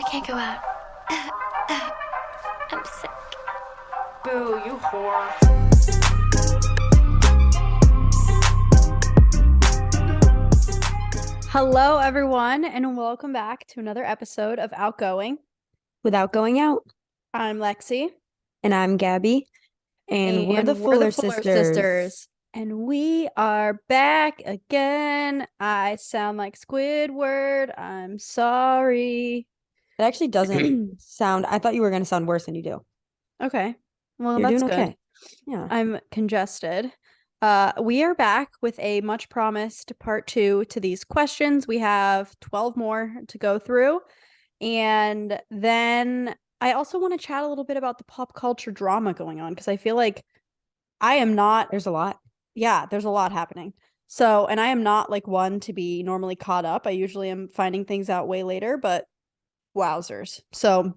I can't go out. I'm sick. Boo, you whore. Hello, everyone, and welcome back to another episode of Outgoing. Without going out. I'm Lexi, And I'm Gabby. And we're the Fuller Sisters. And we are back again. I sound like Squidward. I'm sorry. It actually doesn't sound, I thought you were going to sound worse than you do. Okay. Well, You're that's doing good. okay. Yeah. I'm congested. We are back with a much promised part 2 to these questions. We have 12 more to go through. And then I also want to chat a little bit about the pop culture drama going on because I feel like I am not. There's a lot. Yeah, there's a lot happening. So, and I am not like one to be normally caught up. I usually am finding things out way later, but wowzers. So,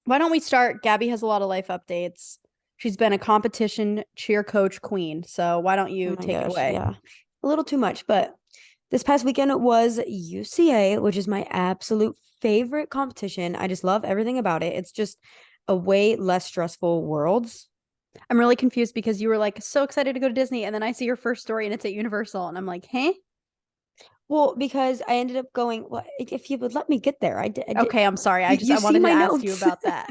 why don't we start? Gabby has a lot of life updates. She's been a competition cheer coach queen. So, why don't you take it away? Yeah. A little too much, but this past weekend it was UCA, which is my absolute favorite competition. I just love everything about it. It's just a way less stressful worlds. I'm really confused because you were like so excited to go to Disney, and then I see your first story and it's at Universal, and I'm like, hey. Well, because I ended up going, well, if you would let me get there, I did. Okay, I'm sorry. I You see wanted to my ask you notes. about that.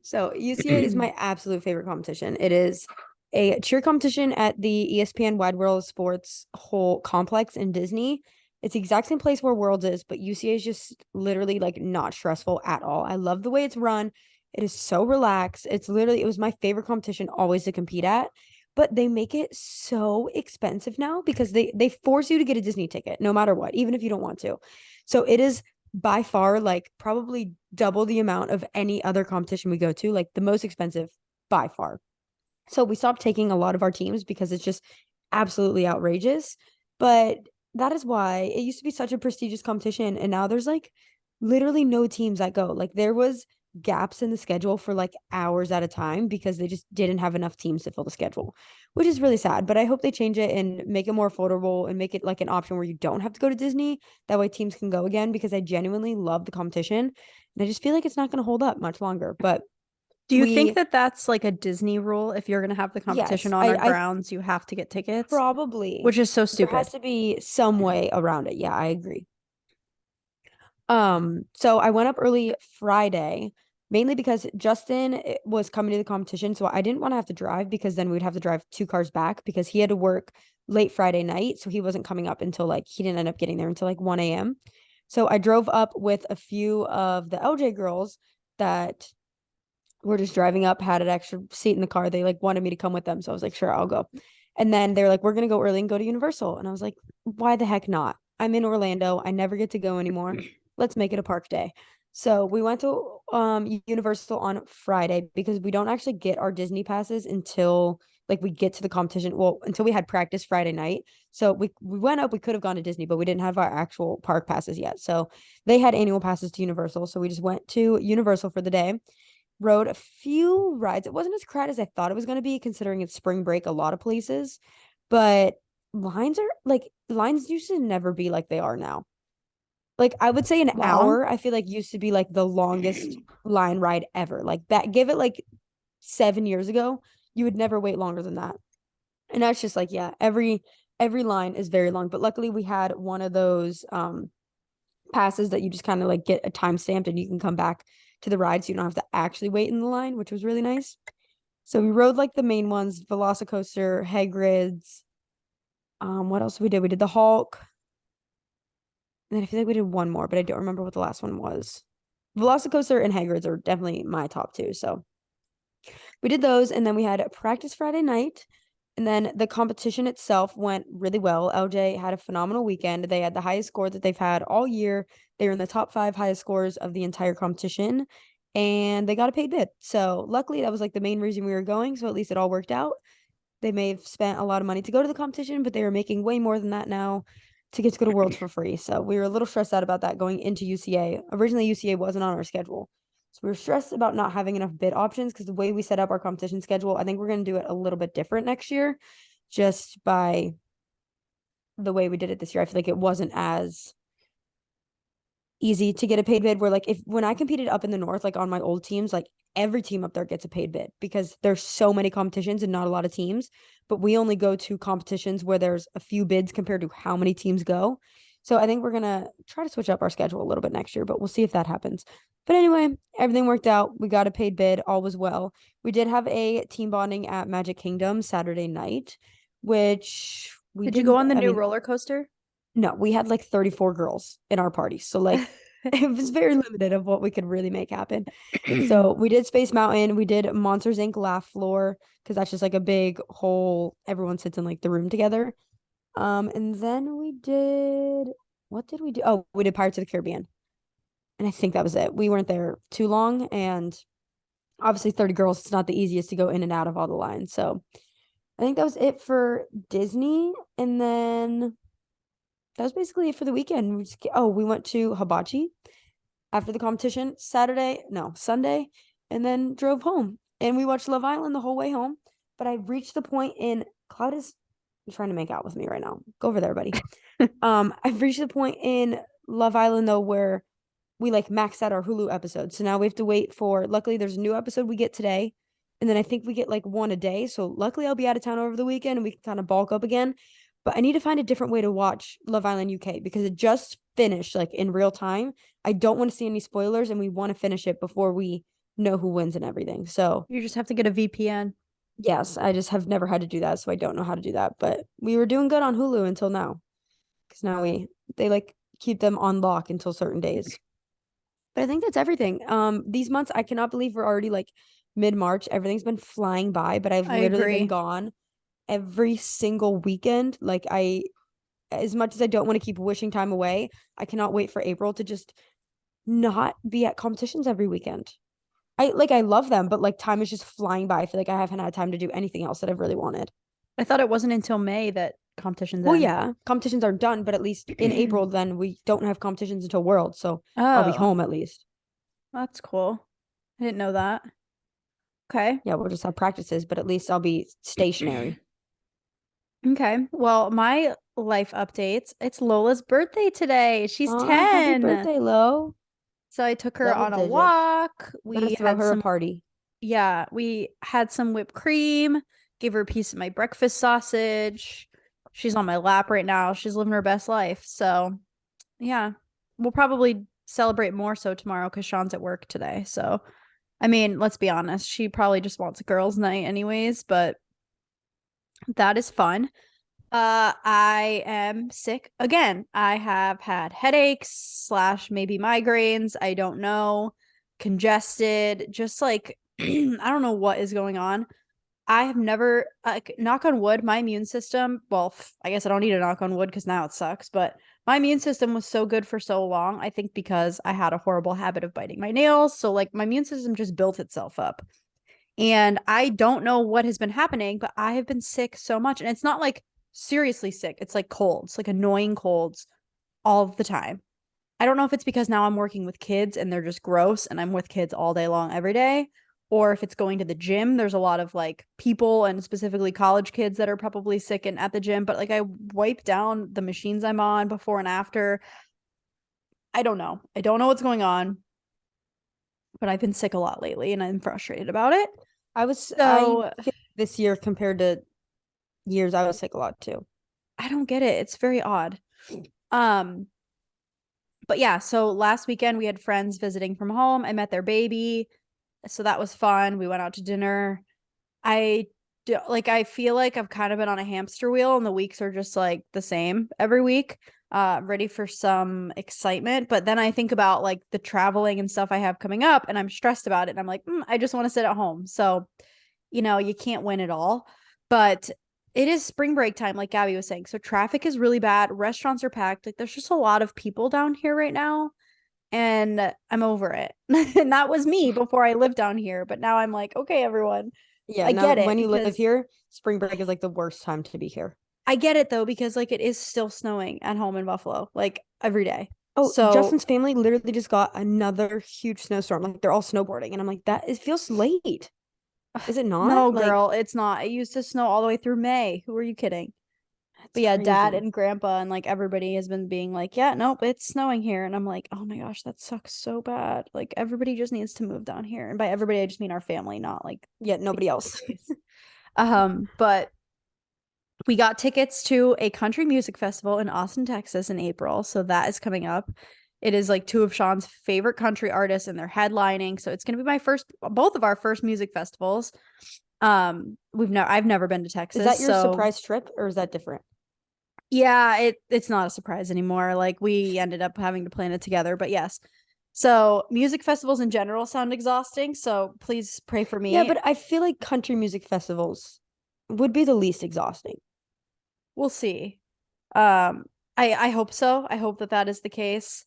So UCA is my absolute favorite competition. It is a cheer competition at the ESPN Wide World of Sports whole complex in Disney. It's the exact same place where Worlds is, but UCA is just literally like not stressful at all. I love the way it's run. It is so relaxed. It was my favorite competition always to compete at, but they make it so expensive now because they force you to get a Disney ticket no matter what, even if you don't want to. So it is by far like probably double the amount of any other competition we go to, like the most expensive by far. So we stopped taking a lot of our teams because it's just absolutely outrageous. But that is why it used to be such a prestigious competition. And now there's like literally no teams that go. Like there was gaps in the schedule for like hours at a time because they just didn't have enough teams to fill the schedule, which is really sad. But I hope they change it and make it more affordable and make it like an option where you don't have to go to Disney. That way teams can go again because I genuinely love the competition. And I just feel like it's not going to hold up much longer. But do you think that that's like a Disney rule? If you're going to have the competition on our grounds, you have to get tickets? Probably. Which is so stupid. There has to be some way around it. Yeah, I agree. So I went up early Friday, mainly because Justin was coming to the competition. So I didn't want to have to drive because then we'd have to drive 2 cars back because he had to work late Friday night. So he wasn't coming up until like, he didn't end up getting there until like 1 a.m. So I drove up with a few of the LJ girls that were just driving up, had an extra seat in the car. They like wanted me to come with them. So I was like, sure, I'll go. And then they're like, we're going to go early and go to Universal. And I was like, why the heck not? I'm in Orlando. I never get to go anymore. Let's make it a park day. So we went to Universal on Friday because we don't actually get our Disney passes until like we get to the competition. Well, until we had practice Friday night. So we went up, we could have gone to Disney, but we didn't have our actual park passes yet. So they had annual passes to Universal. So we just went to Universal for the day, rode a few rides. It wasn't as crowded as I thought it was going to be, considering it's spring break a lot of places. But lines used to never be like they are now. Like I would say an hour, I feel like used to be like the longest line ride ever. Like that, give it like 7 years ago, you would never wait longer than that. And that's just like, yeah, every line is very long. But luckily we had one of those passes that you just kind of like get a time stamped and you can come back to the ride so you don't have to actually wait in the line, which was really nice. So we rode like the main ones, Velocicoaster, Hagrid's. What else we did? We did the Hulk. And then I feel like we did one more, but I don't remember what the last one was. Velocicoaster and Hagrid's are definitely my top 2. So we did those, and then we had a practice Friday night. And then the competition itself went really well. LJ had a phenomenal weekend. They had the highest score that they've had all year. They were in the top 5 highest scores of the entire competition, and they got a paid bid. So luckily, that was like the main reason we were going. So at least it all worked out. They may have spent a lot of money to go to the competition, but they were making way more than that now to get to go to Worlds for free. So we were a little stressed out about that going into UCA. Originally, UCA wasn't on our schedule. So we were stressed about not having enough bid options because the way we set up our competition schedule, I think we're going to do it a little bit different next year just by the way we did it this year. I feel like it wasn't as easy to get a paid bid. Where like when I competed up in the north, like on my old teams, like every team up there gets a paid bid because there's so many competitions and not a lot of teams. But we only go to competitions where there's a few bids compared to how many teams go. So I think we're gonna try to switch up our schedule a little bit next year, but we'll see if that happens. But anyway, everything worked out. We got a paid bid. All was well. We did have a team bonding at Magic Kingdom Saturday night, which we Did you go didn't. on the I new mean, roller coaster? no, we had like 34 girls in our party. So like it was very limited of what we could really make happen. So we did Space Mountain, we did Monsters Inc. Laugh Floor, because that's just like a big whole everyone sits in like the room together. And then we did what did we do? Oh, we did Pirates of the Caribbean. And I think that was it. We weren't there too long, and obviously 30 girls, it's not the easiest to go in and out of all the lines. So I think that was it for Disney. And then that was basically it for the weekend. We went to Hibachi after the competition Sunday, and then drove home. And we watched Love Island the whole way home. But I reached the point in Cloud is trying to make out with me right now. Go over there, buddy. I've reached the point in Love Island though where we like maxed out our Hulu episodes. So now we have to wait for, luckily there's a new episode we get today. And then I think we get like one a day. So luckily I'll be out of town over the weekend and we can kind of bulk up again. But I need to find a different way to watch Love Island UK because it just finished like in real time. I don't want to see any spoilers and we want to finish it before we know who wins and everything. So You just have to get a VPN. yes, I just have never had to do that. So I don't know how to do that. But we were doing good on Hulu until now. Because now they like keep them on lock until certain days. But I think that's everything. These months, I cannot believe we're already like mid-March. Everything's been flying by, but I've I literally been agree. gone every single weekend. Like as much as I don't want to keep wishing time away, I cannot wait for April to just not be at competitions every weekend. I love them, but like time is just flying by. I feel like I haven't had time to do anything else that I've really wanted. I thought it wasn't until May that competitions Well, end. yeah, competitions are done, but at least in April, then we don't have competitions until World, so I'll be Oh, home at least. that's cool. I didn't know that. Okay. Yeah, we'll just have practices, but at least I'll be stationary. Okay. Well, my life updates. It's Lola's birthday today. She's Aw, happy 10. birthday, Lo. So I took her Double on a digits. walk. Gonna throw her a party. Yeah, we had some whipped cream, gave her a piece of my breakfast sausage. She's on my lap right now. She's living her best life. So, yeah, we'll probably celebrate more so tomorrow because Sean's at work today. So, I mean, let's be honest, she probably just wants a girls' night anyways, but that is fun. I am sick again. I have had headaches slash maybe migraines. I don't know. Congested, just like I don't know what is going on. I have never, like, knock on wood, my immune system, well, I guess I don't need to knock on wood because now it sucks, but my immune system was so good for so long. I think because I had a horrible habit of biting my nails. So, like, my immune system just built itself up. And I don't know what has been happening, but I have been sick so much. And it's not like seriously sick, it's like colds, like annoying colds all the time. I don't know if it's because now I'm working with kids and they're just gross and I'm with kids all day long every day, or if it's going to the gym. There's a lot of like people and specifically college kids that are probably sick and at the gym, but like I wipe down the machines I'm on before and after. I don't know. I don't know what's going on, but I've been sick a lot lately and I'm frustrated about it. I So feel this year compared to years, I was sick a lot too. I don't get it. It's very odd. Um, but yeah, so last weekend we had friends visiting from home. I met their baby. So that was fun. We went out to dinner. I feel like I've kind of been on a hamster wheel and the weeks are just like the same every week. Ready for some excitement. But then I think about like the traveling and stuff I have coming up and I'm stressed about it. And I'm like, I just want to sit at home. So, you can't win it all. But it is spring break time, like Gabby was saying. So traffic is really bad. Restaurants are packed. Like there's just a lot of people down here right now. And I'm over it. And that was me before I lived down here. But now I'm like, okay, everyone. Yeah, I now get it when you live because here, spring break is like the worst time to be here. I get it though, because like it is still snowing at home in Buffalo, like every day. Oh, So Justin's family literally just got another huge snowstorm. Like they're all snowboarding, and I'm like, that it feels late. Is it not? no, Like, girl, it's not. It used to snow all the way through May. Who are you kidding? But yeah, dad crazy. and grandpa and like everybody has been being like, yeah, nope, it's snowing here. And I'm like, oh my gosh, that sucks so bad. Like everybody just needs to move down here. And by everybody, I just mean our family, not like Yeah, nobody else. But we got tickets to a country music festival in Austin, Texas in April. So that is coming up. It is like two of Sean's favorite country artists and they're headlining. So it's gonna be both of our first music festivals. I've never been to Texas. Is that your so surprise trip or is that different? yeah, it's not a surprise anymore. Like we ended up having to plan it together, but yes. So music festivals in general sound exhausting. So please pray for me. Yeah, but I feel like country music festivals would be the least exhausting. We'll see. I hope so. I hope that is the case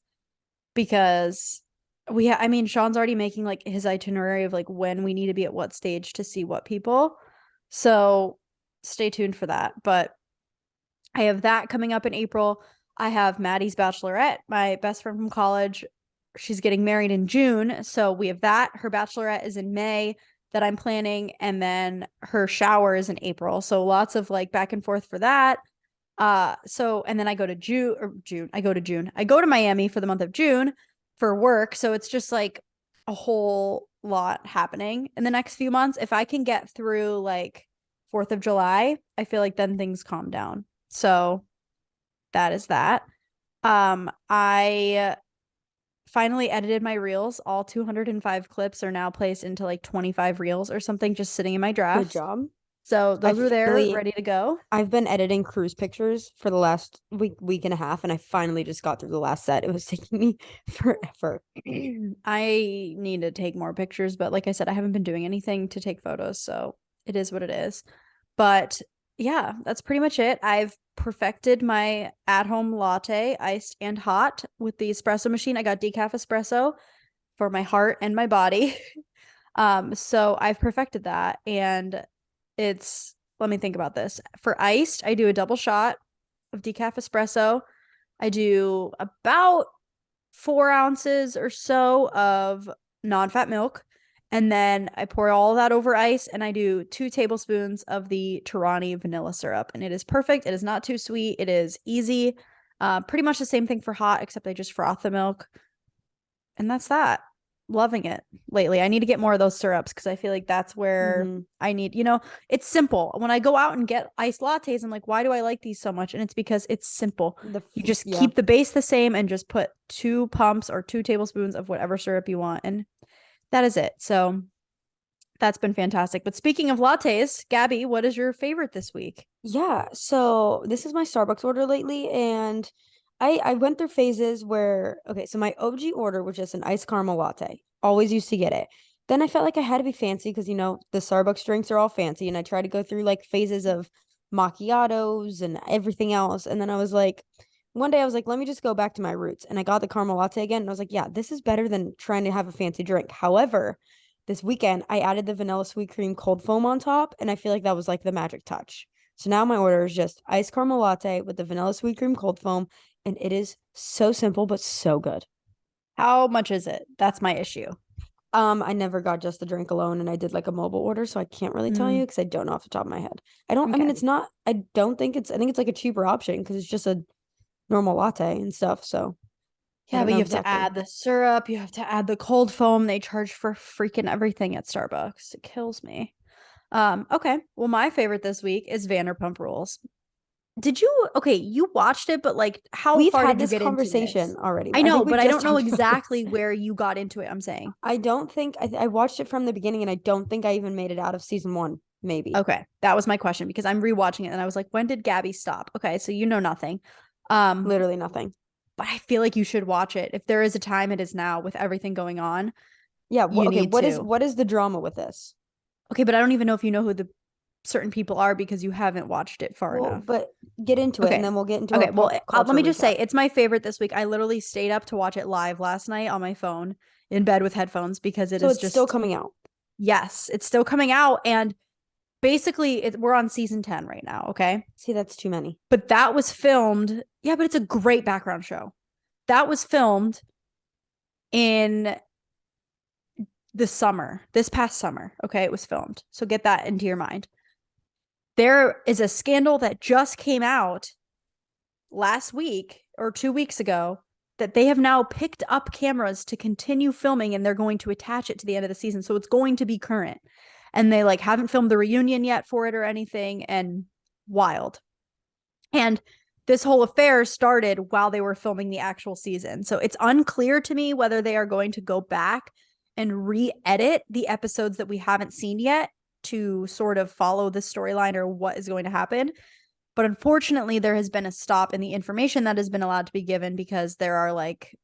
because I mean, Sean's already making like his itinerary of like when we need to be at what stage to see what people. So stay tuned for that. But I have that coming up in April. I have Maddie's bachelorette, my best friend from college. She's getting married in June. So we have that. Her bachelorette is in May that I'm planning. And then her shower is in April. So lots of like back and forth for that. And then I go to June. I go to Miami for the month of June for work. So it's just like a whole lot happening in the next few months. If I can get through like 4th of July, I feel like then things calm down. So that is that. I finally edited my reels. All 205 clips are now placed into like 25 reels or something, just sitting in my Good drafts. job. So those are there, ready to go. I've been editing cruise pictures for the last week and a half, and I finally just got through the last set. It was taking me forever. I need to take more pictures, but like I said, I haven't been doing anything to take photos, so it is what it is. But yeah, that's pretty much it. I've perfected my at-home latte, iced and hot, with the espresso machine. I got decaf espresso for my heart and my body. So I've perfected that, and let me think about this. For iced, I do a double shot of decaf espresso. I do about 4 ounces or so of non-fat milk. And then I pour all that over ice and I do 2 tablespoons of the Torani vanilla syrup. And it is perfect. It is not too sweet. It is easy. Pretty much the same thing for hot, except I just froth the milk. And that's that. Loving it lately. I need to get more of those syrups because I feel like that's where I need, it's simple. When I go out and get iced lattes, I'm like, why do I like these so much? And it's because it's simple. You just keep the base the same and just put 2 pumps or 2 tablespoons of whatever syrup you want. And that is it. So that's been fantastic. But speaking of lattes, Gabby, what is your favorite this week? Yeah, so this is my Starbucks order lately, and I went through phases where, okay, so my OG order was just an iced caramel latte. Always used to get it. Then I felt like I had to be fancy because, the Starbucks drinks are all fancy, and I tried to go through like phases of macchiatos and everything else. And then one day I was like, let me just go back to my roots. And I got the caramel latte again, and I was like, yeah, this is better than trying to have a fancy drink. However, this weekend I added the vanilla sweet cream cold foam on top, and I feel like that was like the magic touch. So now my order is just iced caramel latte with the vanilla sweet cream cold foam, and it is so simple but so good. How much is it? That's my issue. I never got just the drink alone, and I did like a mobile order, so I can't really tell you because I don't know off the top of my head. I mean, it's not, I think it's like a cheaper option because it's just a normal latte and stuff. So yeah, but you have to add the syrup, you have to add the cold foam. They charge for freaking everything at Starbucks. It kills me. Okay. Well, my favorite this week is Vanderpump Rules. You watched it, but like We've far had did you this get conversation into this? already. I know, think we but I just don't know talked about this. exactly where you got into it, I'm saying. I don't think I watched it from the beginning, and I don't think I even made it out of season 1, maybe. Okay. That was my question because I'm rewatching it and I was like, when did Gabby stop? Okay, so you know nothing. Literally nothing. But I feel like you should watch it. If there is a time, it is now with everything going on. Yeah, okay, what is the drama with this? Okay, but I don't even know if you know who the certain people are because you haven't watched it far enough. But get into it, and then we'll get into okay. Well, let me just say recap. it's my favorite this week. I literally stayed up to watch it live last night on my phone in bed with headphones because it's just still coming out. Yes, it's still coming out, and basically we're on season 10 right now. Okay, see, that's too many. But that was filmed. Yeah, but it's a great background show. That was filmed in this past summer. Okay, it was filmed. So get that into your mind. there is a scandal that just came out last week or 2 weeks ago that they have now picked up cameras to continue filming, and they're going to attach it to the end of the season. So it's going to be current. And they like haven't filmed the reunion yet for it or anything, and wild. And this whole affair started while they were filming the actual season. So it's unclear to me whether they are going to go back and re-edit the episodes that we haven't seen yet to sort of follow the storyline or what is going to happen. But unfortunately, there has been a stop in the information that has been allowed to be given because there are like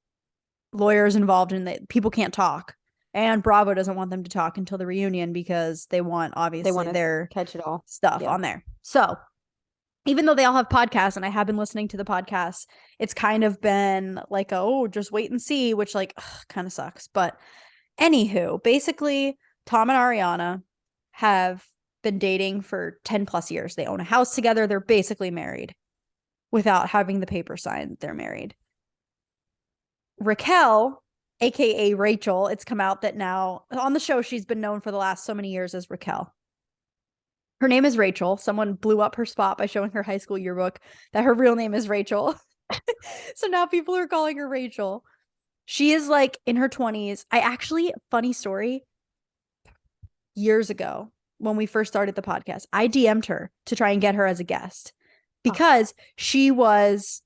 lawyers involved in that. People can't talk. And Bravo doesn't want them to talk until the reunion because they want, obviously, their catch it all stuff on there. So even though they all have podcasts, and I have been listening to the podcasts, it's kind of been like, oh, just wait and see, which like kind of sucks. But anywho, basically, Tom and Ariana have been dating for 10 plus years. They own a house together. They're basically married without having the paper signed that they're married. Raquel, aka Rachel, it's come out that now on the show, she's been known for the last so many years as Raquel. Her name is Rachel. Someone blew up her spot by showing her high school yearbook that her real name is Rachel. So now people are calling her Rachel. She is like in her 20s. Funny story, years ago when we first started the podcast, I DM'd her to try and get her as a guest because she was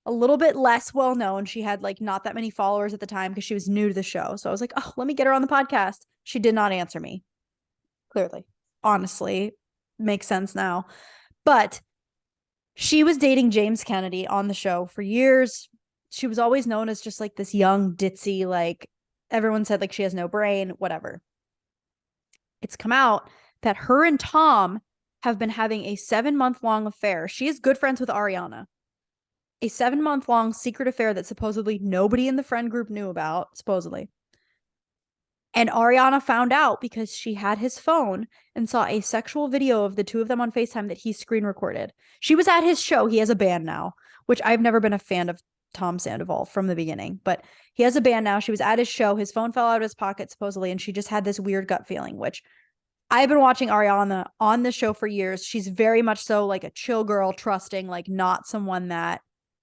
a little bit less well known. She had like not that many followers at the time because she was new to the show. So I was like, oh, let me get her on the podcast. She did not answer me. Clearly. Honestly, makes sense now. But she was dating James Kennedy on the show for years. She was always known as just like this young ditzy, like everyone said like she has no brain, whatever. It's come out that her and Tom have been having a 7-month-long affair. She is good friends with Ariana. A 7-month-long secret affair that supposedly nobody in the friend group knew about, supposedly. And Ariana found out because she had his phone and saw a sexual video of the two of them on FaceTime that he screen recorded. She was at his show. He has a band now, which I've never been a fan of Tom Sandoval from the beginning, but he has a band now. She was at his show. His phone fell out of his pocket, supposedly, and she just had this weird gut feeling, which I've been watching Ariana on the show for years. She's very much so like a chill girl, trusting, like not someone that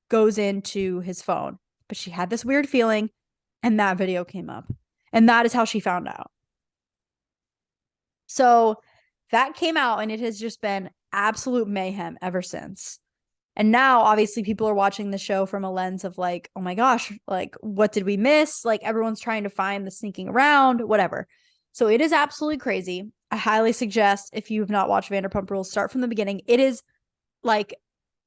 goes into his phone. But she had this weird feeling, and that video came up. And that is how she found out. So that came out, and it has just been absolute mayhem ever since. And now, obviously, people are watching the show from a lens of like, oh my gosh, like, what did we miss? Like, everyone's trying to find the sneaking around, whatever. So it is absolutely crazy. I highly suggest, if you have not watched Vanderpump Rules, start from the beginning. It is like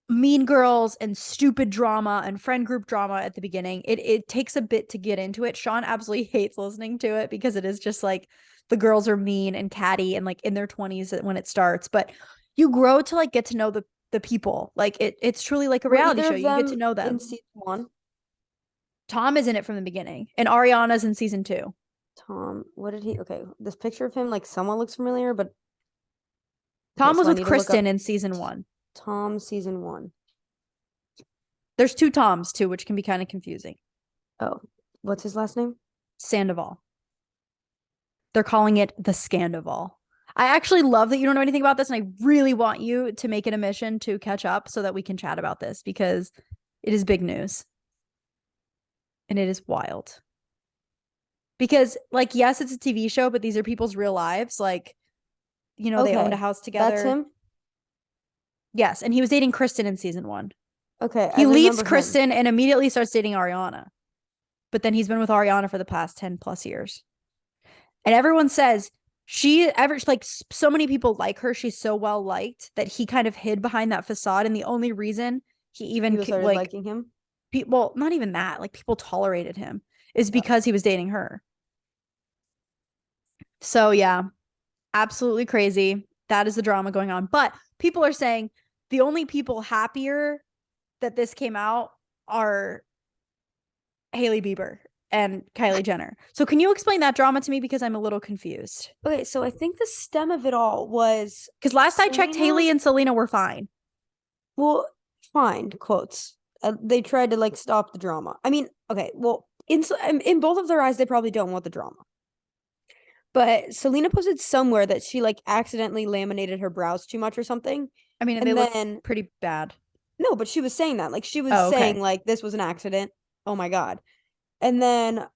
Mean Girls and stupid drama and friend group drama at the beginning. It takes a bit to get into it. Sean absolutely hates listening to it because it is just like the girls are mean and catty and like in their 20s when it starts. But you grow to like get to know the people. Like it's truly like a reality show. You get to know them. In season 1, Tom is in it from the beginning, and Ariana's in season 2. Tom, what did he? Okay, this picture of him like somewhat looks familiar, but Tom was with Kristen in season 1. Tom season 1. There's 2 Toms too, which can be kind of confusing. Oh, what's his last name? Sandoval. They're calling it the Scandoval. I actually love that you don't know anything about this, and I really want you to make it a mission to catch up so that we can chat about this because it is big news. And it is wild. Because, like, yes, it's a TV show, but these are people's real lives. Like, you know, they owned a house together. That's him? Yes, and he was dating Kristen in season 1. Okay. He leaves Kristen and immediately starts dating Ariana. But then he's been with Ariana for the past 10 plus years. And everyone says like so many people like her. She's so well liked that he kind of hid behind that facade. And the only reason he even started like liking him? Well, not even that. Like people tolerated him is because he was dating her. So yeah, absolutely crazy. That is the drama going on. But people are saying the only people happier that this came out are Hailey Bieber and Kylie Jenner. So can you explain that drama to me? Because I'm a little confused. Okay, so I think the stem of it all was... Because last I checked, Hailey and Selena were fine. Well, fine, quotes. They tried to, like, stop the drama. I mean, okay, well, in both of their eyes, they probably don't want the drama. But Selena posted somewhere that she like accidentally laminated her brows too much or something. I mean, they And look then pretty bad. no, but she was saying that. Like she was Oh, saying okay. like this was an accident. Oh my God. And then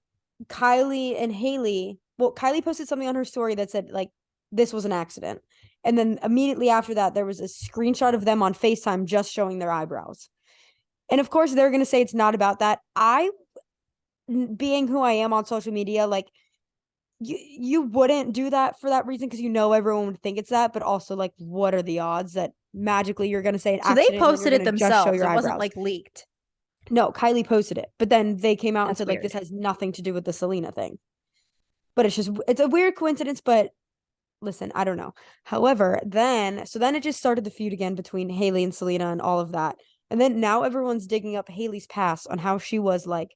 Kylie and Hailey, well, Kylie posted something on her story that said like this was an accident. And then immediately after that, there was a screenshot of them on FaceTime just showing their eyebrows. And of course, they're going to say it's not about that. Being who I am on social media, like you wouldn't do that for that reason because you know everyone would think it's that, but also like what are the odds that magically you're going to say an So they accident and then you're posted it going to just show themselves. your It wasn't eyebrows? like leaked. No, Kylie posted it, but then they came out and That's said like this weird. has nothing to do with the Selena thing. But it's a weird coincidence, but listen, I don't know. However, then it just started the feud again between Hailey and Selena and all of that. And then now everyone's digging up Hailey's past on how she was like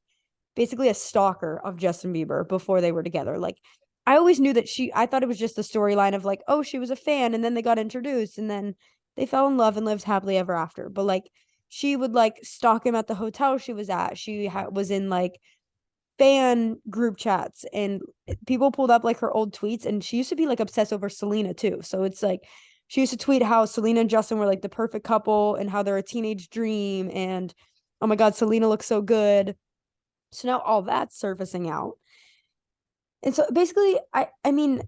basically a stalker of Justin Bieber before they were together. Like I always knew that I thought it was just the storyline of like, oh, she was a fan and then they got introduced and then they fell in love and lived happily ever after. But like she would like stalk him at the hotel she was at. Was in like fan group chats and people pulled up like her old tweets and she used to be like obsessed over Selena too. So it's like she used to tweet how Selena and Justin were like the perfect couple and how they're a teenage dream and oh my God, Selena looks so good. So now all that's surfacing out. And so basically I mean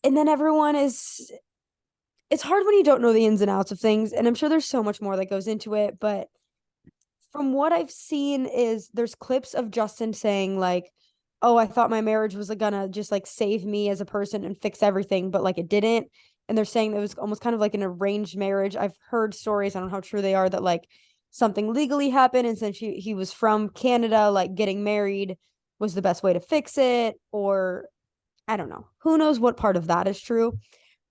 and then everyone is it's hard when you don't know the ins and outs of things and I'm sure there's so much more that goes into it, but from what I've seen is there's clips of Justin saying like, "Oh, I thought my marriage was gonna just like save me as a person and fix everything, but like it didn't." And they're saying it was almost kind of like an arranged marriage. I've heard stories, I don't know how true they are, that like something legally happened, and since he was from Canada, like getting married was the best way to fix it, or I don't know. Who knows what part of that is true?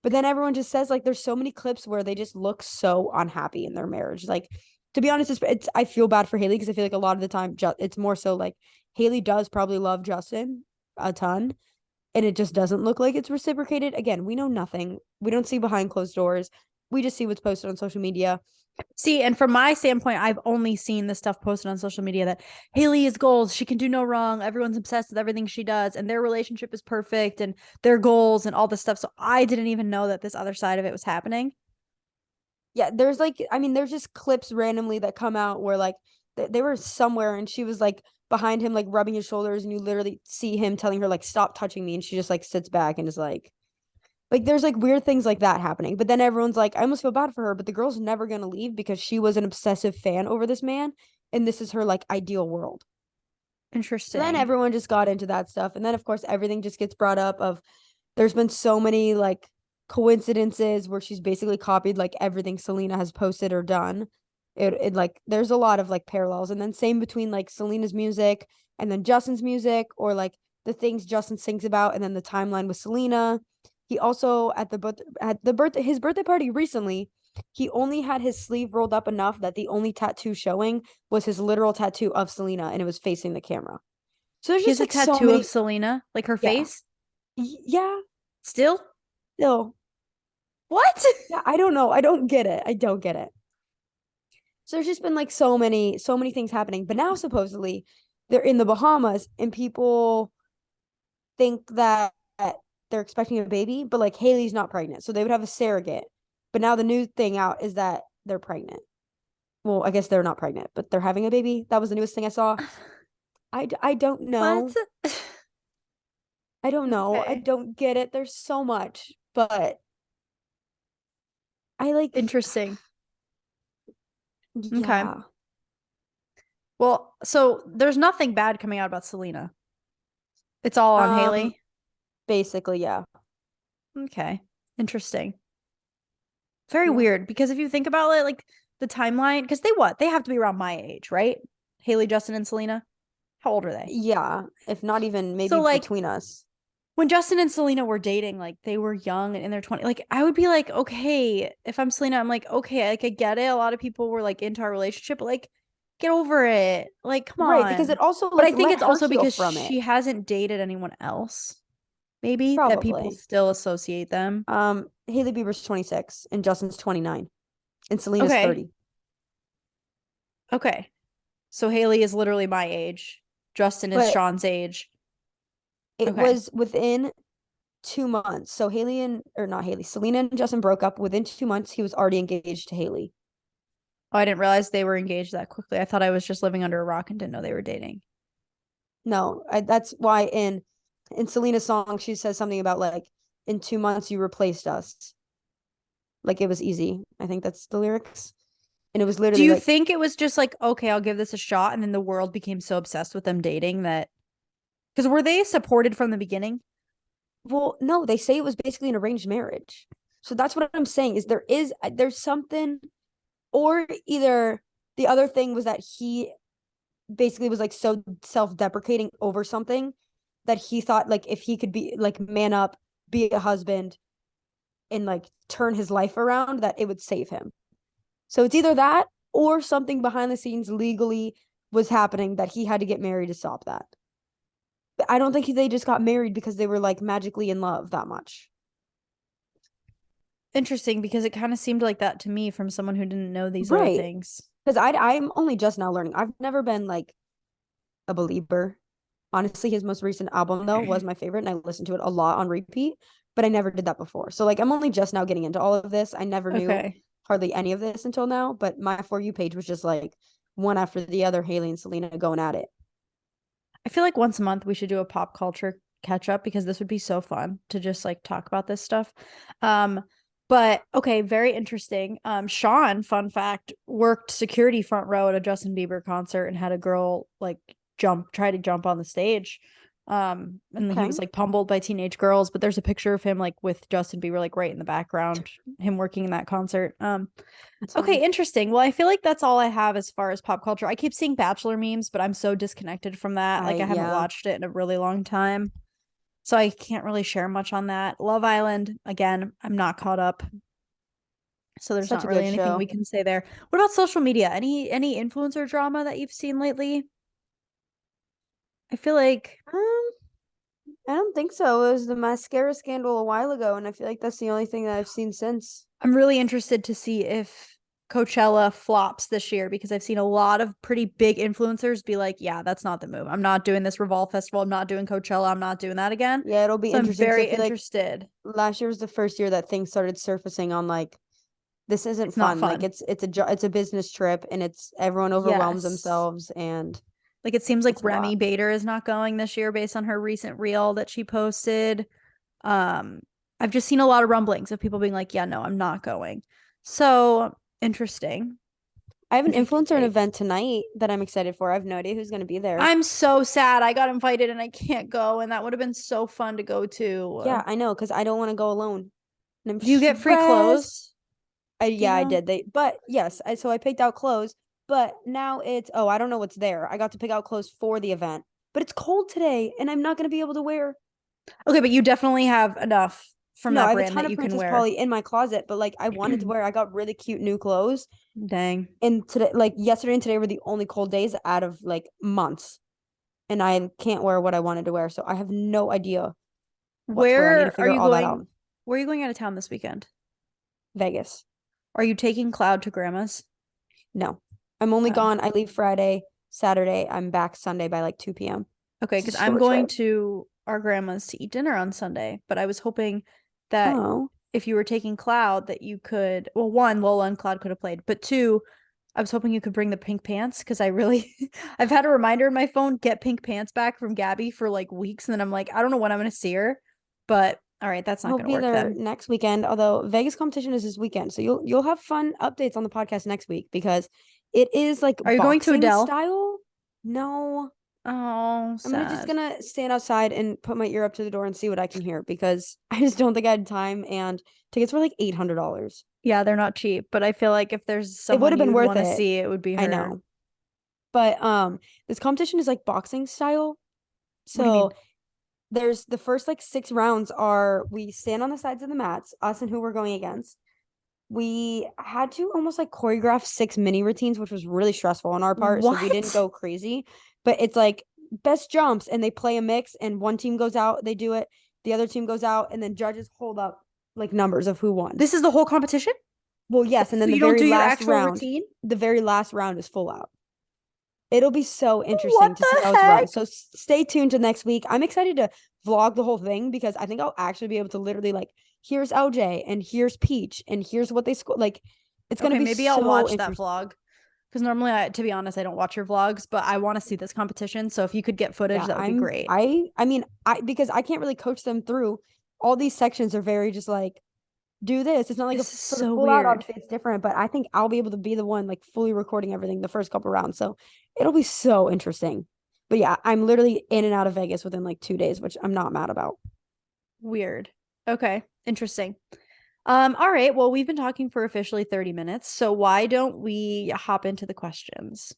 But then everyone just says like there's so many clips where they just look so unhappy in their marriage. Like to be honest, I feel bad for Hailey because I feel like a lot of the time it's more so like Hailey does probably love Justin a ton, and it just doesn't look like it's reciprocated. Again, we know nothing. We don't see behind closed doors. We just see what's posted on social media. See, and from my standpoint, I've only seen the stuff posted on social media that Hailey is goals. She can do no wrong. Everyone's obsessed with everything she does, and their relationship is perfect, and their goals and all this stuff. So I didn't even know that this other side of it was happening. Yeah, there's like I mean, there's just clips randomly that come out where like they were somewhere and she was like behind him, like rubbing his shoulders, and you literally see him telling her like stop touching me, and she just like sits back and is like there's like weird things like that happening. But then everyone's like, I almost feel bad for her, but the girl's never gonna leave because she was an obsessive fan over this man, and this is her like ideal world. So then Interesting. everyone just got into that stuff. And then of course everything just gets brought up of there's been so many like coincidences where she's basically copied like everything Selena has posted or done. It like there's a lot of like parallels. And then same between like Selena's music and then Justin's music, or like the things Justin sings about and then the timeline with Selena. He also his birthday party recently, he only had his sleeve rolled up enough that the only tattoo showing was his literal tattoo of Selena and it was facing the camera. So there's He just has a like so tattoo of many. Selena, like her Yeah. face. Yeah. Still? Still. What? Yeah. I don't know. I don't get it. I don't get it. So there's just been like so many things happening. But now supposedly they're in the Bahamas and people think that they're expecting a baby, but like Hailey's not pregnant. So they would have a surrogate. But now the new thing out is that they're pregnant. Well, I guess they're not pregnant, but they're having a baby. That was the newest thing I saw. I don't What? know. I don't know. I Okay. don't get it. There's so much, but I like, Interesting. Okay. yeah. Well, so there's nothing bad coming out about Selena. It's all on Um, Hailey. basically, yeah. Okay. Interesting. Very Yeah. weird because if you think about it, like the timeline, because they have to be around my age, right? Hailey, Justin, and Selena. How old are they? Yeah. If not even maybe So like between us. when Justin and Selena were dating, like they were young and in their 20s, like I would be like, okay, if I'm Selena, I'm like, okay, like I get it. A lot of people were like into our relationship, but like get over it. Like, come Right. Because on. it also But I like think let it's her also heal because from it. she hasn't dated anyone else, maybe that people Probably. still associate them. Hailey Bieber's 26 and Justin's 29 and Selena's Okay. 30. Okay. So Hailey is literally my age. Justin is But Sean's age. it Okay. was within 2 months. So Selena and Justin broke up. Within 2 months, he was already engaged to Hailey. Oh, I didn't realize they were engaged that quickly. I thought I was just living under a rock and didn't know they were dating. No, that's why in Selena's song, she says something about like, in 2 months, you replaced us. Like, it was easy. I think that's the lyrics. And it was Do literally you like, think it was just like, okay, I'll give this a shot, and then the world became so obsessed with them dating that because were they supported from the beginning? well, no, they say it was basically an arranged marriage. So that's what I'm saying is there's something, or either the other thing was that he basically was like so self-deprecating over something that he thought like if he could be like man up, be a husband, and like turn his life around, that it would save him. So it's either that or something behind the scenes legally was happening that he had to get married to stop that. But I don't think they just got married because they were like magically in love that much. Interesting, because it kind of seemed like that to me from someone who didn't know these other Right. things. Because I'm only just now learning. I've never been like a believer. Honestly, his most recent album though was my favorite, and I listened to it a lot on repeat. But I never did that before. So like I'm only just now getting into all of this. I never knew Okay. hardly any of this until now. But my For You page was just like one after the other, Hailey and Selena going at it. I feel like once a month we should do a pop culture catch up because this would be so fun to just like talk about this stuff. But okay, very interesting. Sean, fun fact, worked security front row at a Justin Bieber concert and had a girl like try to jump on the stage. And he Okay. was like pummeled by teenage girls, but there's a picture of him like with Justin Bieber like right in the background, him working in that concert. That's Okay, funny. interesting. Well, I feel like that's all I have as far as pop culture. I keep seeing Bachelor memes, but I'm so disconnected from that. Like I haven't Yeah. watched it in a really long time. So I can't really share much on that. Love Island, again, I'm not caught up. So there's Such not a really good anything we show. can say there. What about social media? Any influencer drama that you've seen lately? I feel like Um, I don't think so. It was the mascara scandal a while ago, and I feel like that's the only thing that I've seen since. I'm really interested to see if Coachella flops this year because I've seen a lot of pretty big influencers be like, yeah, that's not the move. I'm not doing this Revolve Festival. I'm not doing Coachella. I'm not doing that again. Yeah, it'll be So I'm interesting because I very feel like interested. last year was the first year that things started surfacing on like this isn't It's not fun. Like fun. it's a business trip, and it's everyone overwhelms Yes. themselves, and Like it seems like it's a Remy lot. Bader is not going this year based on her recent reel that she posted. Um, I've just seen a lot of rumblings of people being like, yeah, no, I'm not going. So interesting. I have an Interesting influencer take. event tonight that I'm excited for. I have no idea who's going to be there. I'm so sad. I got invited and I can't go, and that would have been so fun to go to. Yeah, I know because I don't want to go alone, and I'm Do you get free stressed. clothes? Do you Yeah, I know? did. But yes, so I picked out clothes, but now I don't know what's there. I got to pick out clothes for the event, but it's cold today, and I'm not going to be able to wear. Okay, but you definitely have enough from No, I that have a brand ton that of you can Princess wear. Polly in my closet, but like I wanted to wear. I got really cute new clothes, Dang. and today, like yesterday and today were the only cold days out of like months, and I can't wear what I wanted to wear, so I have no idea what to wear. I need to Where are figure you all that going? out. Where are you going out of town this weekend? Vegas. Are you taking Cloud to grandma's? No, I'm only Oh. gone. I leave Friday, Saturday. I'm back Sunday by like 2 p.m. Okay, It's a because I'm short going trip. to our grandma's to eat dinner on Sunday, but I was hoping that Oh, if you were taking Cloud, that you could, well, one, Lola and Cloud could have played, but two, I was hoping you could bring the pink pants because I really, I've had a reminder in my phone, get pink pants back from Gabby for like weeks. And then I'm like, I don't know when I'm going to see her, but all right, that's not he'll going to be work there then. next weekend. Although Vegas competition is this weekend, so you'll have fun updates on the podcast next week because it is like Are you going to boxing Adele? style. No, Oh, I'm just sad. gonna stand outside and put my ear up to the door and see what I can hear because I just don't think I had time, and tickets were like $800. Yeah, they're not cheap, but I feel like if there's It would someone have been you'd worth want to it. see, it would be I her. know. But this competition is like boxing style. What do you mean? So there's the first like 6 rounds are we stand on the sides of the mats, us and who we're going against. We had to almost like choreograph 6 mini routines, which was really stressful on our part. So we didn't What? go crazy, but it's like best jumps and they play a mix and one team goes out, they do it, the other team goes out, and then judges hold up like numbers of who won. This is the whole competition? Well, yes, and then So you don't do your actual the very last round is full out. It'll be so interesting What to see the how it's run. heck? So stay tuned to next week. I'm excited to vlog the whole thing because I think I'll actually be able to literally like, here's LJ and here's Peach and here's what they scored. Like, it's gonna Okay, be maybe I'll so watch that interesting. vlog. Because normally, to be honest, I don't watch your vlogs, but I want to see this competition. So if you could get footage, Yeah, that would be great. I mean, because I can't really coach them through. All these sections are very just like, do this. It's not like a This is for the so full out, weird. obviously it's different, but I think I'll be able to be the one like fully recording everything the first couple rounds. So it'll be so interesting. But yeah, I'm literally in and out of Vegas within like 2 days, which I'm not mad about. Weird. Okay, interesting. All right. Well, we've been talking for officially 30 minutes, so why don't we hop into the questions?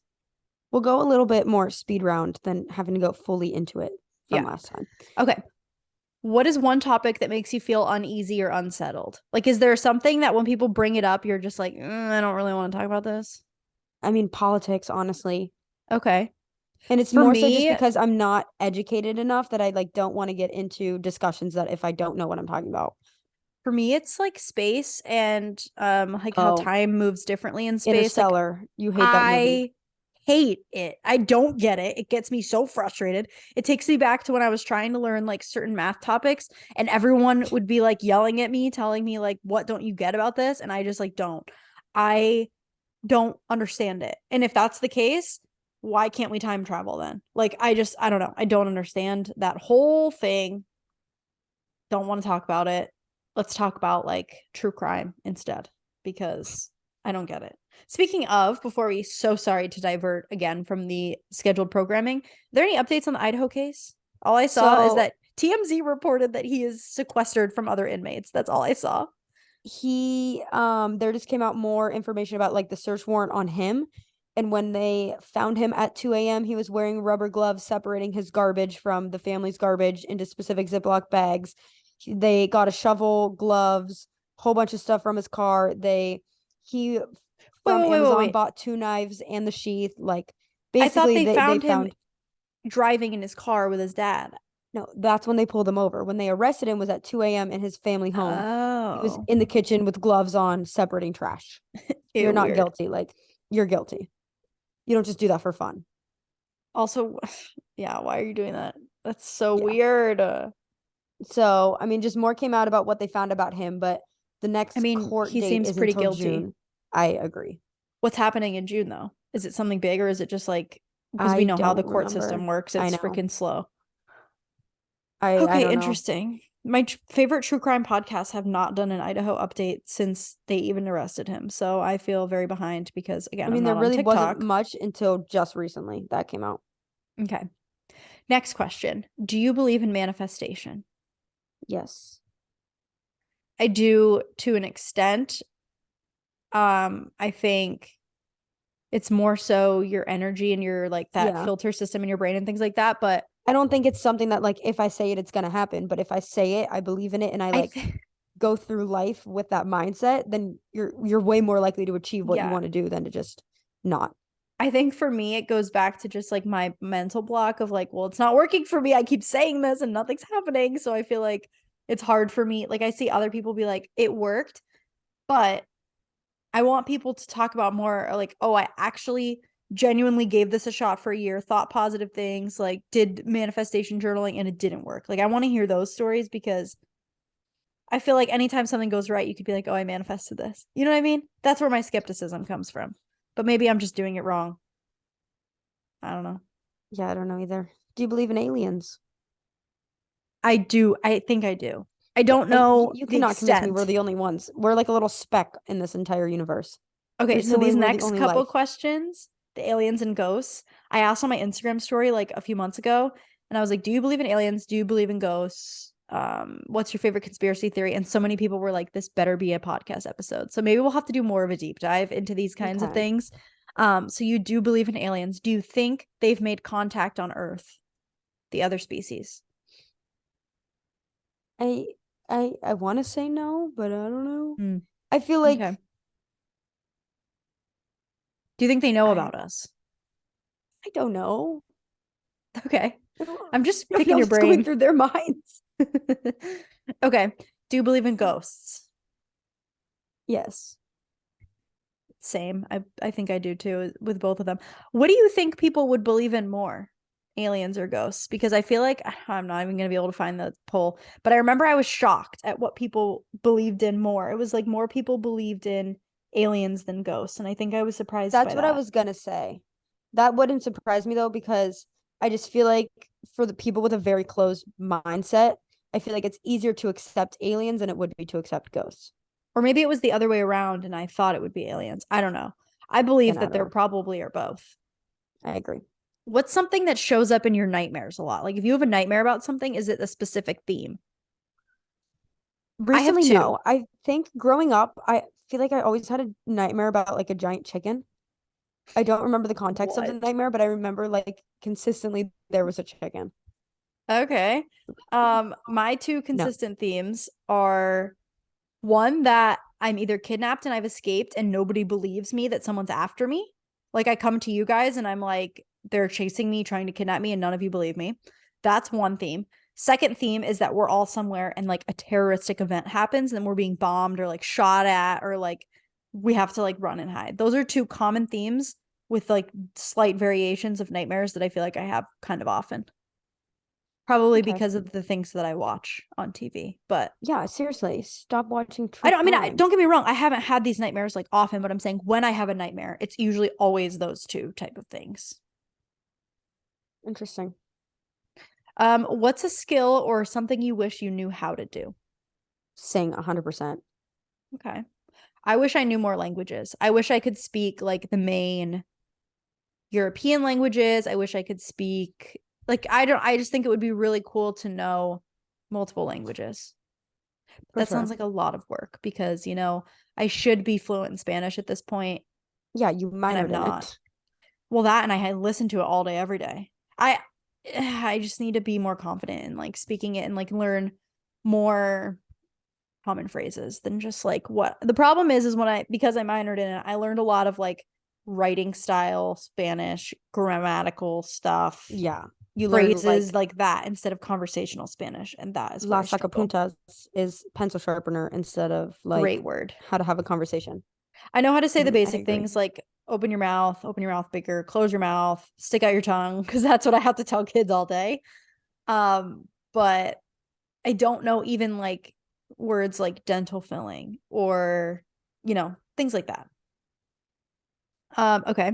We'll go a little bit more speed round than having to go fully into it from Yeah. last time. Okay. What is one topic that makes you feel uneasy or unsettled? Like, is there something that when people bring it up, you're just like, I don't really want to talk about this? I mean, politics, honestly. Okay. And it's For more so just me, because I'm not educated enough that I like don't want to get into discussions that if I don't know what I'm talking about. it's like space and like how Oh, time moves differently in space. Like Interstellar. You hate that movie. I hate it. I don't get it. It gets me so frustrated. It takes me back to when I was trying to learn like certain math topics and everyone would be like yelling at me, telling me like, what don't you get about this? And I just like don't. I don't understand it. And if that's the case, why can't we time travel then? Like I don't know. I don't understand that whole thing. Don't want to talk about it. Let's talk about like true crime instead because I don't get it. Speaking of, before we so sorry to divert again from the scheduled programming, are there any updates on the Idaho case? All I saw is So that TMZ reported that he is sequestered from other inmates. That's all I saw. there just came out more information about like the search warrant on him. And when they found him at 2 a.m., he was wearing rubber gloves, separating his garbage from the family's garbage into specific Ziploc bags. They got a shovel, gloves, whole bunch of stuff from his car. He from Amazon Wait. bought 2 knives and the sheath. Like I thought basically they found him found driving in his car with his dad. no, that's when they pulled him over. When they arrested him was at 2 a.m. in his family home. He was Oh, in the kitchen with gloves on, separating trash. You're ew, not weird. guilty. Like, you're guilty. You don't just do that for fun. Also, yeah, why are you doing that? That's so Yeah. weird. So, I mean, just more came out about what they found about him, but the I next mean, court he date seems is pretty until guilty. June. I agree. What's happening in June though? Is it something big or is it just like because we I know how the don't court system remember. works, I it's know. freaking slow. I Okay, don't know. interesting. My favorite true crime podcasts have not done an Idaho update since they even arrested him. So I feel very behind because I again, I'm mean, there not on really wasn't TikTok. much until just recently that came out. Okay. Next question. Do you believe in manifestation? Yes. I do to an extent. I think it's more so your energy and your like that Yeah. filter system in your brain and things like that, but I don't think it's something that like if I say it, it's gonna happen. But if I say it, I believe in it, and I I like think go through life with that mindset, then you're way more likely to achieve what you yeah. want to do than to just not. I think for me, it goes back to just like my mental block of like, well, it's not working for me. I keep saying this and nothing's happening. So I feel like it's hard for me. Like I see other people be like, it worked, but I want people to talk about more like, oh, I actually genuinely gave this a shot for a year, thought positive things, like did manifestation journaling and it didn't work. Like I want to hear those stories because I feel like anytime something goes right, you could be like, oh, I manifested this. You know what I mean? That's where my skepticism comes from. But maybe I'm just doing it wrong. I don't know. Yeah, I don't know either. Do you believe in aliens? I do. I think I do. I Yeah, don't know you the cannot convince me we're extent. the only ones. We're like a little speck in this entire universe. Okay, There's so no way these we're the next only couple life. questions, the aliens and ghosts, I asked on my Instagram story like a few months ago, and I was like, "Do you believe in aliens? Do you believe in ghosts? What's your favorite conspiracy theory?" And so many people were like, "This better be a podcast episode." So maybe we'll have to do more of a deep dive into these kinds of Okay. things. So you do believe in aliens? Do you think they've made contact on Earth, the other species? I I want to say no, but I don't know. Hmm. I feel Okay. like Do you think they know I about us? I don't know. Okay. I'm just I don't picking know your what's going brain. through their minds. Okay. Do you believe in ghosts? Yes. Same. I think I do too with both of them. What do you think people would believe in more? Aliens or ghosts? Because I feel like I'm not even going to be able to find the poll, but I remember I was shocked at what people believed in more. It was like more people believed in aliens than ghosts, and I think I was surprised by That's what I that. was gonna say. That wouldn't surprise me though, because I just feel like for the people with a very closed mindset, I feel like it's easier to accept aliens than it would be to accept ghosts. Or maybe it was the other way around and I thought it would be aliens. I don't know. I believe Then I that don't there know. probably are both. I agree. What's something that shows up in your nightmares a lot? Like if you have a nightmare about something, is it a specific theme? I have Recently, two. no. I think growing up, I feel like I always had a nightmare about like a giant chicken. I don't remember the context of the What? nightmare, but I remember like consistently there was a chicken. Okay. My two No. consistent themes are one that I'm either kidnapped and I've escaped and nobody believes me that someone's after me. Like I come to you guys and I'm like, they're chasing me, trying to kidnap me, and none of you believe me. That's one theme. Second theme is that we're all somewhere and like a terroristic event happens and we're being bombed or like shot at or like we have to like run and hide. Those are two common themes with like slight variations of nightmares that I feel like I have kind of often. Probably Okay. because of the things that I watch on TV. But Yeah, seriously, stop watching I true don't, I mean, crime. don't get me wrong. I haven't had these nightmares like often, but I'm saying when I have a nightmare, it's usually always those two type of things. Interesting. What's a skill or something you wish you knew how to do? Sing 100%. Okay. I wish I knew more languages. I wish I could speak like the main European languages. I wish I could speak like I just think it would be really cool to know multiple languages. For That sounds sure. like a lot of work because, I should be fluent in Spanish at this point, Yeah, you and I'm minored in not. it. Well, that and I listen to it all day, every day. I I just need to be more confident in like speaking it and like learn more common phrases than just like what the problem is when because I minored in it, I learned a lot of like writing style Spanish, grammatical stuff, Yeah. You learn phrases like like that instead of conversational Spanish, and that is where I las struggle. sacapuntas is pencil sharpener instead of Great like word. how to have a conversation. I know how to say the I basic agree. things like open your mouth bigger, close your mouth, stick out your tongue, because that's what I have to tell kids all day. But I don't know even like words like dental filling or, things like that. Okay.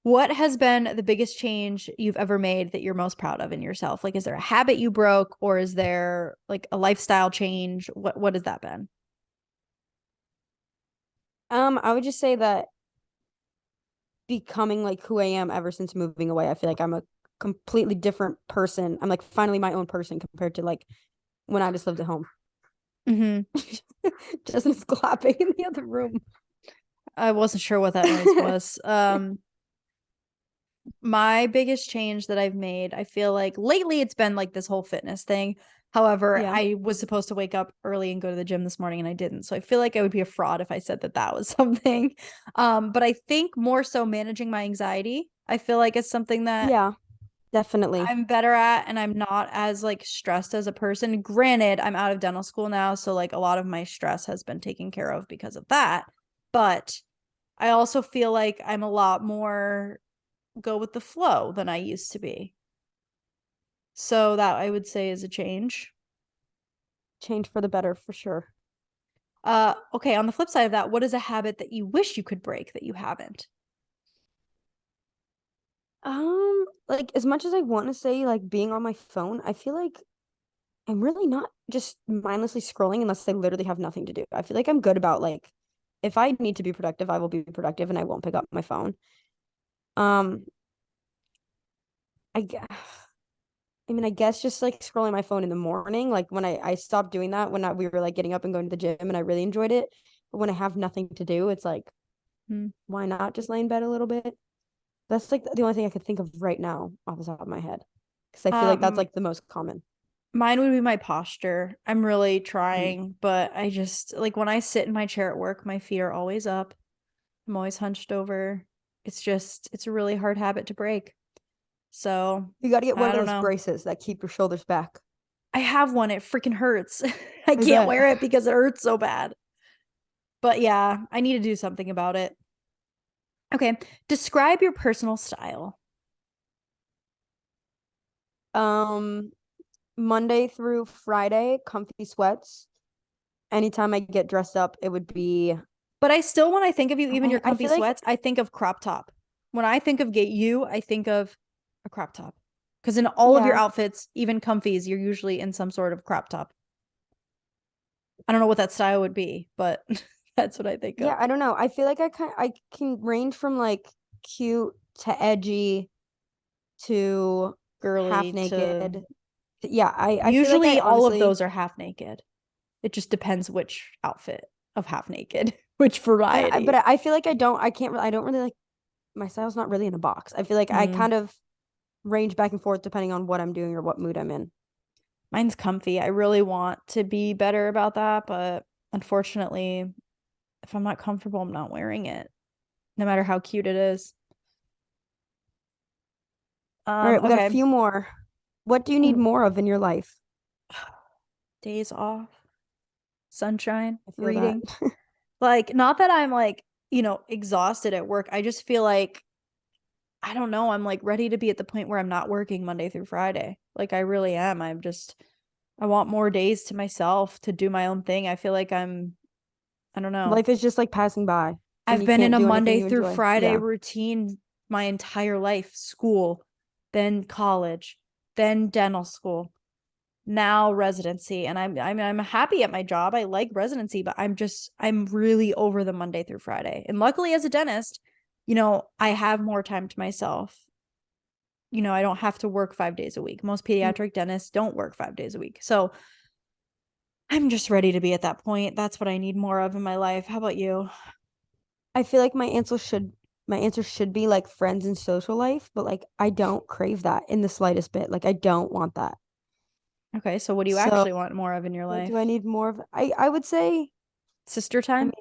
What has been the biggest change you've ever made that you're most proud of in yourself? Like, is there a habit you broke or is there like a lifestyle change? What has that been? I would just say that becoming like who I am ever since moving away, I feel like I'm a completely different person. I'm like finally my own person compared to like when I just lived at home. Mm-hmm. Justin's clapping in the other room. I wasn't sure what that noise was. My biggest change that I've made, I feel like lately it's been like this whole fitness thing. However, Yeah. I was supposed to wake up early and go to the gym this morning and I didn't. So I feel like I would be a fraud if I said that that was something. But I think more so managing my anxiety, I feel like is something that Yeah, definitely. I'm better at and I'm not as like stressed as a person. Granted, I'm out of dental school now, so like a lot of my stress has been taken care of because of that. But I also feel like I'm a lot more go with the flow than I used to be. So that I would say is a change. Change for the better for sure. Okay, on the flip side of that, what is a habit that you wish you could break that you haven't? Like as much as I want to say like being on my phone, I feel like I'm really not just mindlessly scrolling unless I literally have nothing to do. I feel like I'm good about like if I need to be productive, I will be productive and I won't pick up my phone. Um, I guess, I mean, I guess just like scrolling my phone in the morning, like when I stopped doing that when we were like getting up and going to the gym and I really enjoyed it. But when I have nothing to do, it's like, Hmm. why not just lay in bed a little bit? That's like the only thing I could think of right now off the top of my head. Because I feel like that's Um, like the most common. Mine would be my posture. I'm really Mm. trying, but I just like when I sit in my chair at work, my feet are always up. I'm always hunched over. It's a really hard habit to break. So You got to get one I of don't those know. braces that keep your shoulders back. I have one. It freaking hurts. I I can't bet. wear it because it hurts so bad. But yeah, I need to do something about it. Okay. Describe your personal style. Um, Monday through Friday, comfy sweats. Anytime I get dressed up, it would be. But I still, when I think of you, even your I comfy feel like sweats, I think of crop top. When I think of get you, I think of a crop top. Because in all of your yeah, outfits, even comfies, you're usually in some sort of crop top. I don't know what that style would be, but that's what I think yeah. of. I don't know. I feel like I can range from like cute to edgy to half Girly to naked. Yeah, I feel like I usually all of honestly. those are half naked. It just depends which outfit of half naked, which But variety. I feel like I don't really like my style's not really in a box. I feel like I Mm. kind of range back and forth depending on what I'm doing or what mood I'm in. Mine's comfy. I really want to be better about that, but unfortunately, if I'm not comfortable, I'm not wearing it, no matter how cute it is. All right, we got a Okay. few more. What do you need more of in your life? Days off, sunshine, I feel that. reading. Like, not that I'm like, exhausted at work. I just feel like, I don't know, I'm like ready to be at the point where I'm not working Monday through Friday. Like, I really am. I want more days to myself to do my own thing. I feel like I don't know. Life is just like passing by and I've you been in can't a do anything Monday you through enjoy. Friday Yeah. routine my entire life, school, then college, then dental school, now residency. And I'm happy at my job. I like residency, but I'm really over the Monday through Friday. And luckily as a dentist, I have more time to myself. I don't have to work 5 days a week. Most Mm. pediatric dentists don't work 5 days a week. So I'm just ready to be at that point. That's what I need more of in my life. How about you? I feel like my answer should be like friends and social life, but like I don't crave that in the slightest bit. Like I don't want that. Okay, so what do you So actually want more of in your what do I life? need more of? I would say, Sister I time? mean,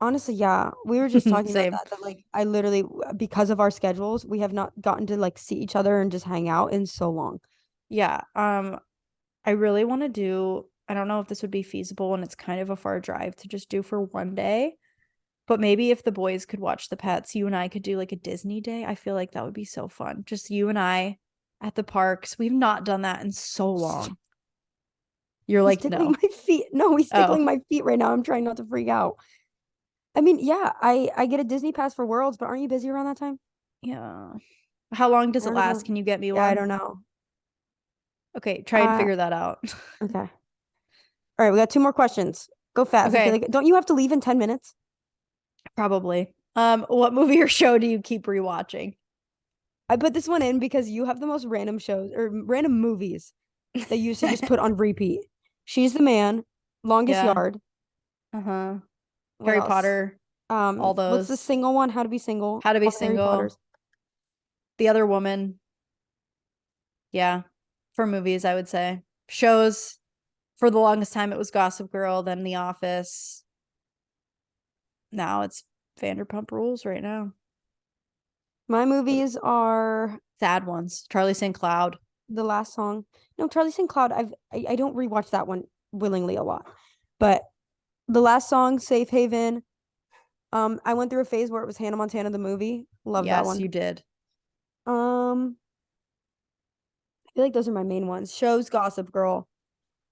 honestly, yeah. We were just talking about Same. that like I literally because of our schedules, we have not gotten to like see each other and just hang out in so long. Yeah. I really want to do, I don't know if this would be feasible and it's kind of a far drive to just do for one day, but maybe if the boys could watch the pets, you and I could do like a Disney day. I feel like that would be so fun. Just you and I at the parks. We've not done that in so long. You're He's like, tickling no. my feet. No, he's Oh, tickling my feet right now. I'm trying not to freak out. I mean, yeah, I get a Disney pass for Worlds, but aren't you busy around that time? yeah. How long I does it don't last? know. Can you get me Yeah, I one? don't know. Okay, try and Uh, figure that out. okay. All right, we got two more questions. Go fast. I feel Okay, like don't you have to leave in 10 minutes? probably. What movie or show do you keep rewatching? I put this one in because you have the most random shows or random movies that you used to just put on repeat. She's the Man, Longest Yeah. Yard. Uh-huh. What Harry else? Potter, all What's the those. single one? How to Be Single. How to Be All the Harry Single, Potters. The Other Woman. Yeah. For movies, I would say. Shows, for the longest time, it was Gossip Girl, then The Office. Now it's Vanderpump Rules right now. My movies are Sad ones. Charlie St. Cloud. the last song. No, Charlie St. Cloud. I don't rewatch that one willingly a lot, but the last song, Safe Haven. I went through a phase where it was Hannah Montana the movie. Love that Yes, one. you did. I feel like those are my main ones. Shows, Gossip Girl.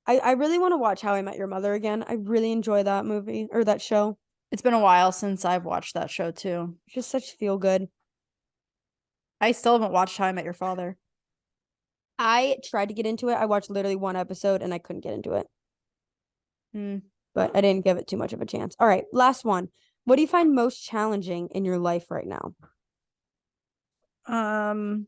I really want to watch How I Met Your Mother again. I really enjoy that movie or that show. It's been a while since I've watched that show, too. It's just such feel good. I still haven't watched How I Met Your Father. I tried to get into it. I watched literally one episode and I couldn't get into it, Hmm. but I didn't give it too much of a chance. All right, last one. What do you find most challenging in your life right now? Um,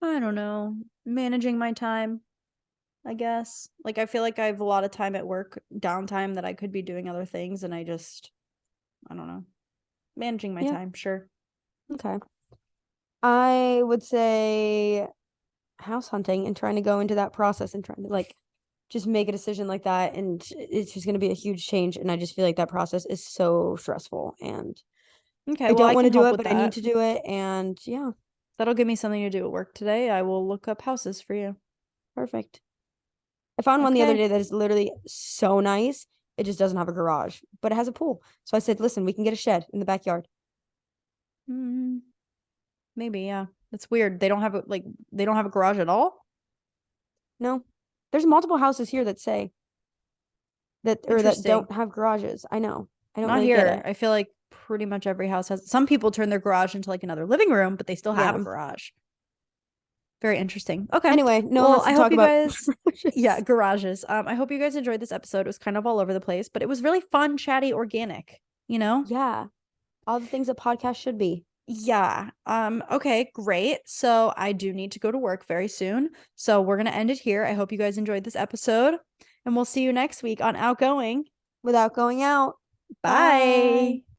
I don't know. Managing my time, I guess. Like, I feel like I have a lot of time at work, downtime that I could be doing other things, and I don't know. Managing my Yeah, time, sure. okay. I would say house hunting and trying to go into that process and trying to like just make a decision like that. And it's just going to be a huge change. And I just feel like that process is so stressful. And Okay, I well, don't I want to can do help it, with but I need that. to do it. And yeah, That'll give me something to do at work today. I will look up houses for you. Perfect. I found one the other Okay. day that is literally so nice. It just doesn't have a garage, but it has a pool. So I said, listen, we can get a shed in the backyard. Maybe, yeah. That's weird. They don't have a garage at all? No, there's multiple houses here that say that or that Interesting. don't have garages. I know. I don't Not really get here. it. I feel like pretty much every house has. Some people turn their garage into like another living room, but they still have a Yeah. garage. Very interesting. Okay. Anyway, no one Well, wants I to hope talk you about guys, yeah, garages. garages. I hope you guys enjoyed this episode. It was kind of all over the place, but it was really fun, chatty, organic, you know? Yeah. All the things a podcast should be. Yeah. Okay, great. So I do need to go to work very soon. So we're gonna end it here. I hope you guys enjoyed this episode, and we'll see you next week on Outgoing. Without going out. Bye. Bye.